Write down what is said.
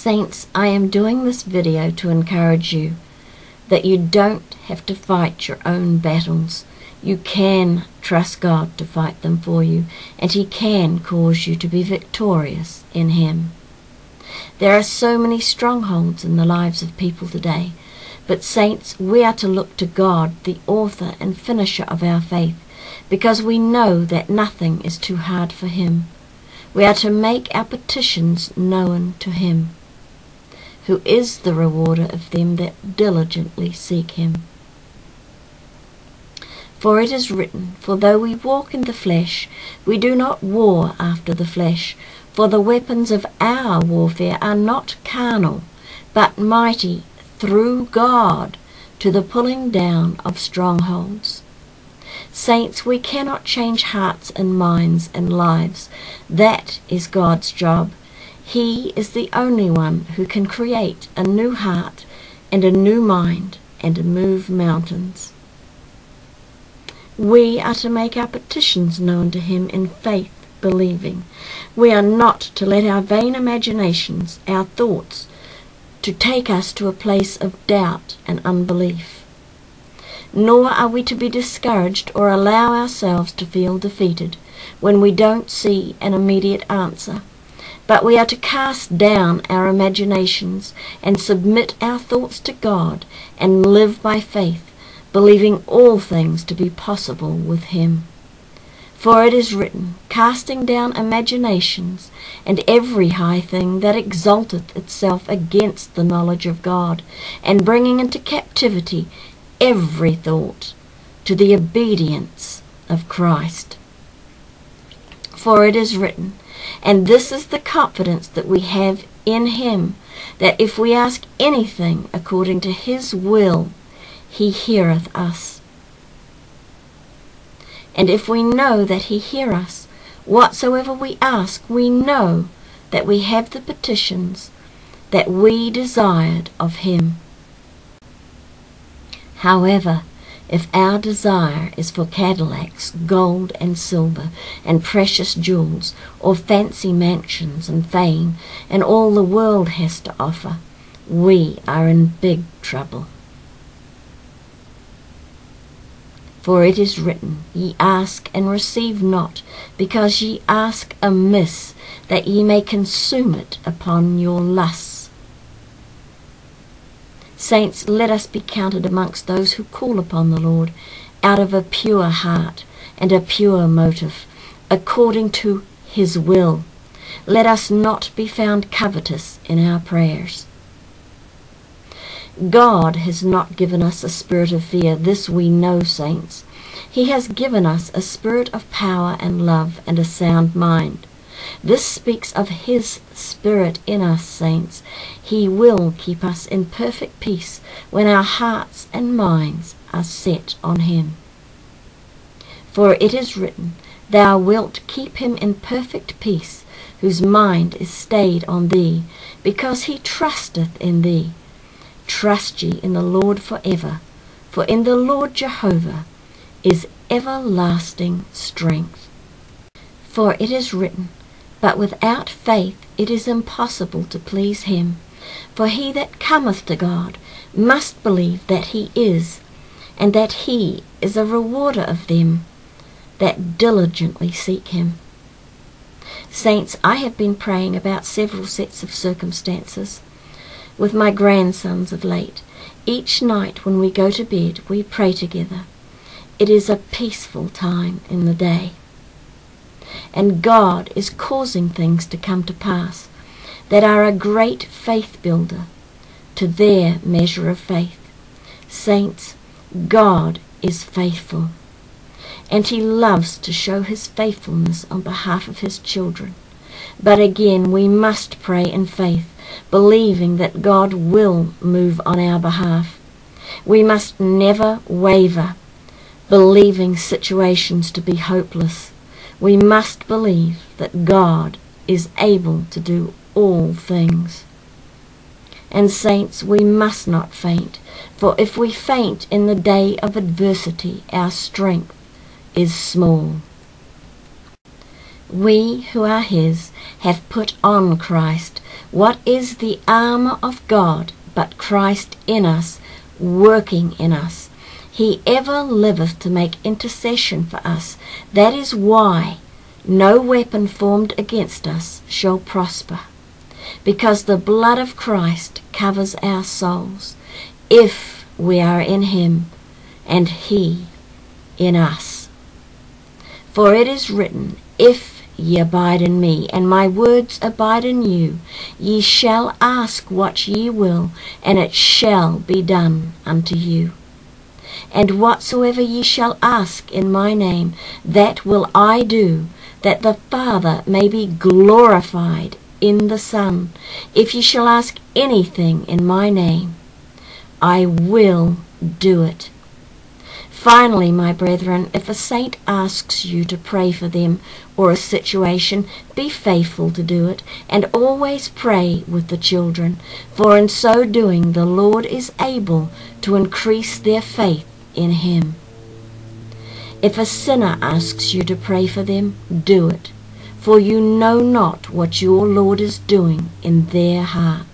Saints, I am doing this video to encourage you that you don't have to fight your own battles. You can trust God to fight them for you, and He can cause you to be victorious in Him. There are so many strongholds in the lives of people today, but saints, we are to look to God, the author and finisher of our faith, because we know that nothing is too hard for Him. We are to make our petitions known to Him, who is the rewarder of them that diligently seek Him. For it is written, For though we walk in the flesh, we do not war after the flesh. For the weapons of our warfare are not carnal, but mighty through God to the pulling down of strongholds. Saints, we cannot change hearts and minds and lives. That is God's job. He is the only one who can create a new heart and a new mind and move mountains. We are to make our petitions known to Him in faith, believing. We are not to let our vain imaginations, our thoughts, to take us to a place of doubt and unbelief. Nor are we to be discouraged or allow ourselves to feel defeated when we don't see an immediate answer. But we are to cast down our imaginations and submit our thoughts to God and live by faith, believing all things to be possible with Him. For it is written, Casting down imaginations and every high thing that exalteth itself against the knowledge of God, and bringing into captivity every thought to the obedience of Christ. For it is written, And this is the confidence that we have in Him, that if we ask anything according to His will, He heareth us. And if we know that He hear us, whatsoever we ask, we know that we have the petitions that we desired of Him. However, if our desire is for Cadillacs, gold and silver, and precious jewels, or fancy mansions and fame, and all the world has to offer, we are in big trouble. For it is written, Ye ask and receive not, because ye ask amiss, that ye may consume it upon your lusts. Saints, let us be counted amongst those who call upon the Lord out of a pure heart and a pure motive, according to His will. Let us not be found covetous in our prayers. God has not given us a spirit of fear, this we know, saints. He has given us a spirit of power and love and a sound mind. This speaks of His Spirit in us, saints. He will keep us in perfect peace when our hearts and minds are set on Him. For it is written, Thou wilt keep him in perfect peace, whose mind is stayed on Thee, because he trusteth in Thee. Trust ye in the Lord forever, for in the Lord Jehovah is everlasting strength. For it is written, But without faith it is impossible to please Him. For he that cometh to God must believe that He is, and that He is a rewarder of them that diligently seek Him. Saints, I have been praying about several sets of circumstances with my grandsons of late. Each night when we go to bed, we pray together. It is a peaceful time in the day. And God is causing things to come to pass that are a great faith builder to their measure of faith. Saints, God is faithful, and He loves to show His faithfulness on behalf of His children. But again, we must pray in faith, believing that God will move on our behalf. We must never waver, believing situations to be hopeless. We must believe that God is able to do all things. And saints, we must not faint, for if we faint in the day of adversity, our strength is small. We who are His have put on Christ. What is the armour of God but Christ in us, working in us? He ever liveth to make intercession for us. That is why no weapon formed against us shall prosper, because the blood of Christ covers our souls, if we are in him, and he in us. For it is written, If ye abide in me, and my words abide in you, ye shall ask what ye will, and it shall be done unto you. And whatsoever ye shall ask in my name, that will I do, that the Father may be glorified in the Son. If ye shall ask anything in my name, I will do it. Finally, my brethren, if a saint asks you to pray for them or a situation, be faithful to do it, and always pray with the children, for in so doing the Lord is able to increase their faith in him. If a sinner asks you to pray for them, do it, for you know not what your Lord is doing in their heart.